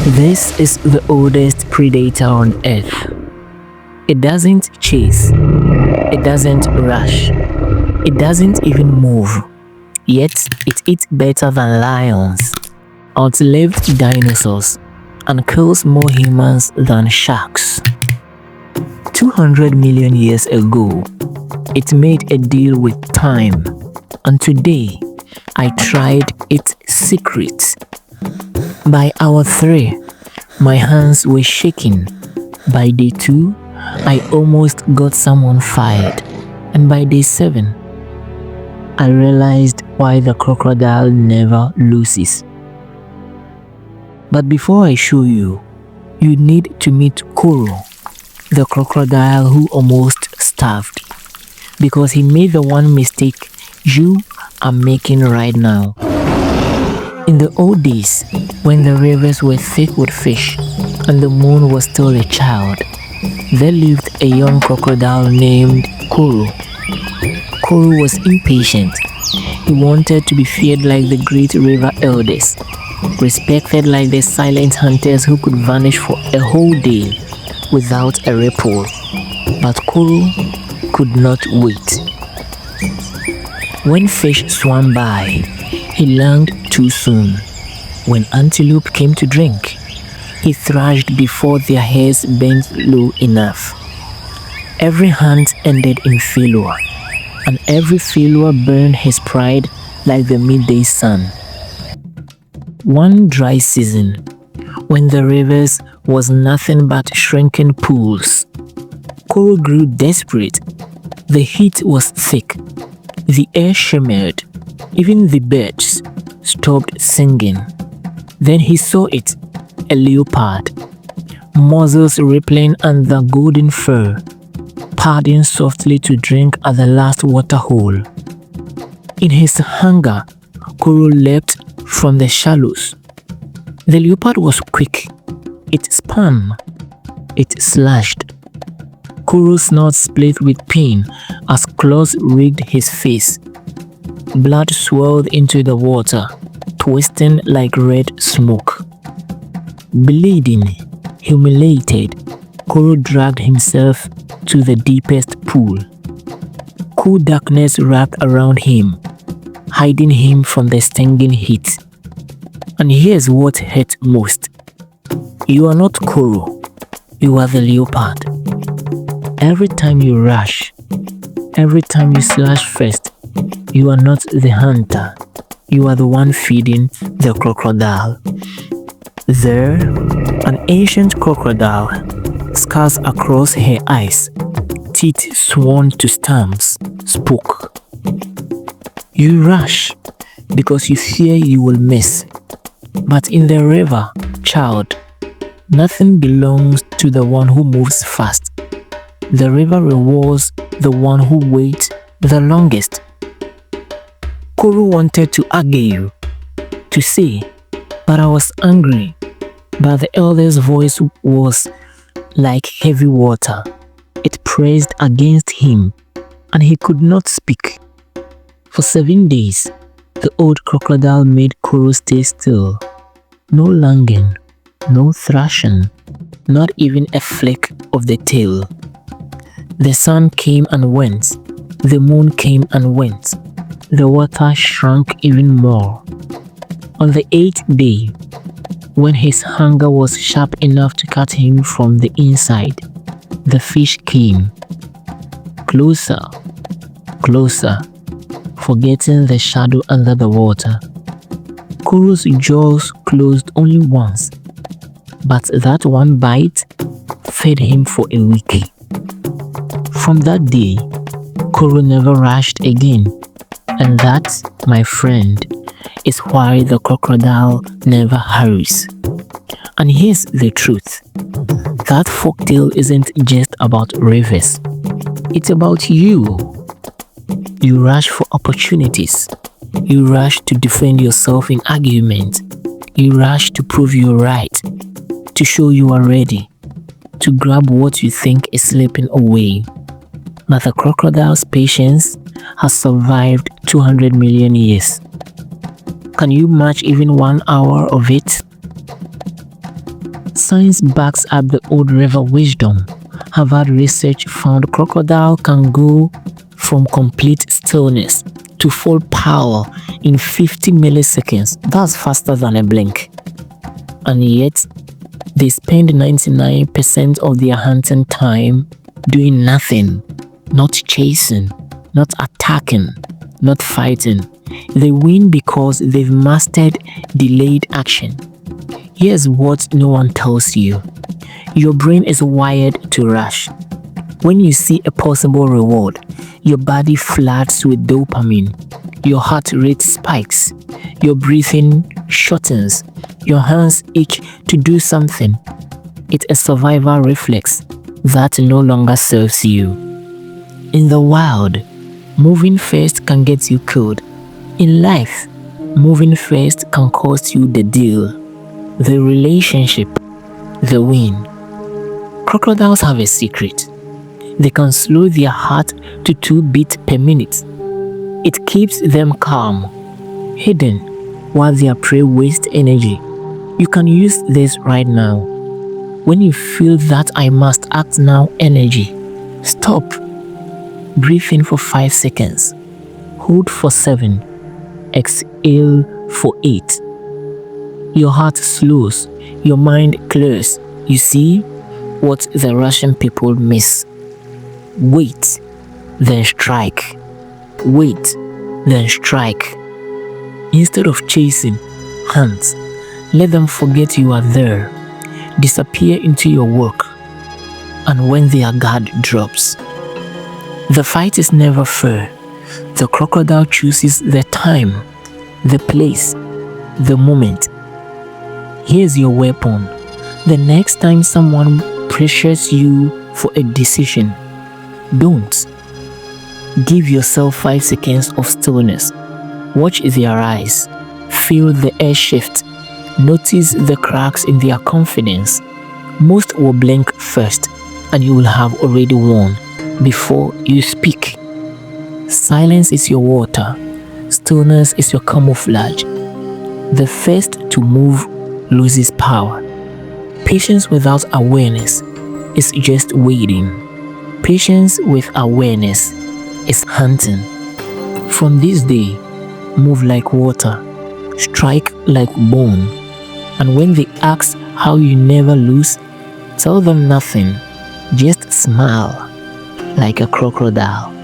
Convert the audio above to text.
This is the oldest predator on Earth. It doesn't chase, it doesn't rush, it doesn't even move, yet it eats better than lions, outlived dinosaurs, and kills more humans than sharks. 200 million years ago, it made a deal with time, and today, I tried its secrets. By hour 3, my hands were shaking. By day 2, I almost got someone fired. And by day 7, I realized why the crocodile never loses. But before I show you, you need to meet Koro, the crocodile who almost starved. Because he made the one mistake you are making right now. In the old days, when the rivers were thick with fish and the moon was still a child, there lived a young crocodile named Koro. Koro was impatient. He wanted to be feared like the great river elders, respected like the silent hunters who could vanish for a whole day without a ripple. But Koro could not wait. When fish swam by, he learned too soon. When antelope came to drink, he thrashed before their heads bent low enough. Every hunt ended in failure, and every failure burned his pride like the midday sun. One dry season, when the rivers was nothing but shrinking pools, Koro grew desperate. The heat was thick. The air shimmered. Even the birds stopped singing. Then he saw it, a leopard, muzzles rippling under golden fur, padding softly to drink at the last water hole. In his hunger, Koro leapt from the shallows. The leopard was quick. It spun. It slashed. Koro's snout split with pain as claws rigged his face. Blood swirled into the water, twisting like red smoke. Bleeding, humiliated, Koro dragged himself to the deepest pool. Cool darkness wrapped around him, hiding him from the stinging heat. And here's what hurt most. You are not Koro, you are the leopard. Every time you rush, every time you slash first, you are not the hunter, you are the one feeding the crocodile. There, an ancient crocodile, scars across her eyes, teeth sworn to stamps, spoke. You rush because you fear you will miss. But in the river, child, nothing belongs to the one who moves fast. The river rewards the one who waits the longest. Koro wanted to argue, to say, but I was angry. But the elder's voice was like heavy water. It pressed against him, and he could not speak. For 7 days, the old crocodile made Koro stay still. No lunging, no thrashing, not even a flick of the tail. The sun came and went, the moon came and went, the water shrunk even more. On the 8th day, when his hunger was sharp enough to cut him from the inside, the fish came. Closer, closer, forgetting the shadow under the water. Koro's jaws closed only once, but that one bite fed him for a week. From that day, Koro never rushed again, and that, my friend, is why the crocodile never hurries. And here's the truth. That folktale isn't just about rivers. It's about you. You rush for opportunities. You rush to defend yourself in argument. You rush to prove you're right, to show you are ready, to grab what you think is slipping away. But the crocodile's patience has survived 200 million years. Can you match even 1 hour of it? Science backs up the old river wisdom. Harvard research found crocodile can go from complete stillness to full power in 50 milliseconds. That's faster than a blink. And yet, they spend 99% of their hunting time doing nothing, not chasing, not attacking, not fighting. They win because they've mastered delayed action. Here's what no one tells you. Your brain is wired to rush. When you see a possible reward, your body floods with dopamine. Your heart rate spikes. Your breathing shortens. Your hands itch to do something. It's a survival reflex that no longer serves you. In the wild, moving first can get you killed. In life, moving first can cost you the deal, the relationship, the win. Crocodiles have a secret. They can slow their heart to 2 beats per minute. It keeps them calm, hidden, while their prey wastes energy. You can use this right now. When you feel that I must act now energy, stop. Breathe in for 5 seconds. Hold for 7. Exhale for 8. Your heart slows. Your mind clears. You see what the Russian people miss. Wait, then strike. Wait, then strike. Instead of chasing, hunt. Let them forget you are there. Disappear into your work. And when their guard drops, the fight is never fair. The crocodile chooses the time, the place, the moment. Here's your weapon. The next time someone pressures you for a decision, don't. Give yourself 5 seconds of stillness. Watch their eyes. Feel the air shift. Notice the cracks in their confidence. Most will blink first, and you will have already won before you speak. Silence is your water. Stillness is your camouflage. The first to move loses power. Patience without awareness is just waiting. Patience with awareness is hunting. From this day, move like water, strike like bone. And when they ask how you never lose, tell them nothing. Just smile like a crocodile.